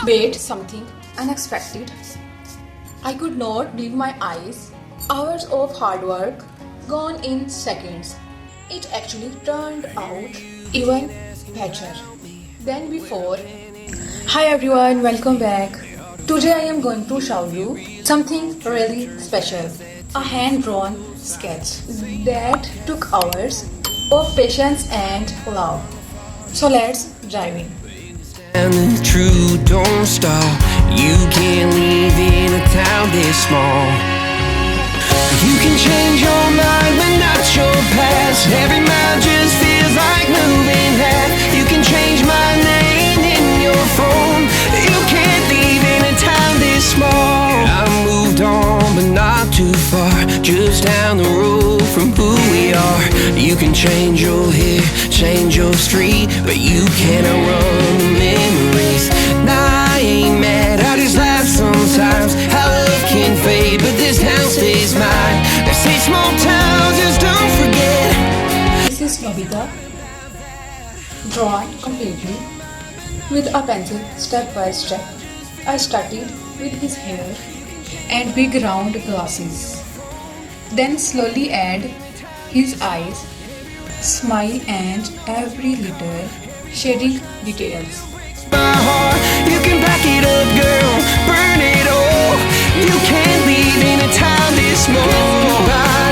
Wait, something unexpected. I could not believe my eyes. Hours of hard work gone in seconds. It actually turned out even better than before. Hi everyone, welcome back. Today I am going to show you something really special. A hand-drawn sketch that took hours of patience and love. So let's dive in. And the truth don't stop. You can't live in a town this small. You can change your mind but not your past. Every mile just feels like moving half. You can change my name in your phone. You can't live in a town this small. I moved on but not too far, just down the road from who we are. You can change your hair, change your street, but you cannot run the memories. Nah, I ain't mad, I just laugh sometimes. How love can fade, but this town stays mine. They say small towns, just don't forget. This is Nobita, drawn completely with a pencil step by step. I started with his hair and big round glasses. Then slowly add his eyes, smile and every little shading details. My heart, you can back it up, girl, burn it all. You can't leave in a town this small.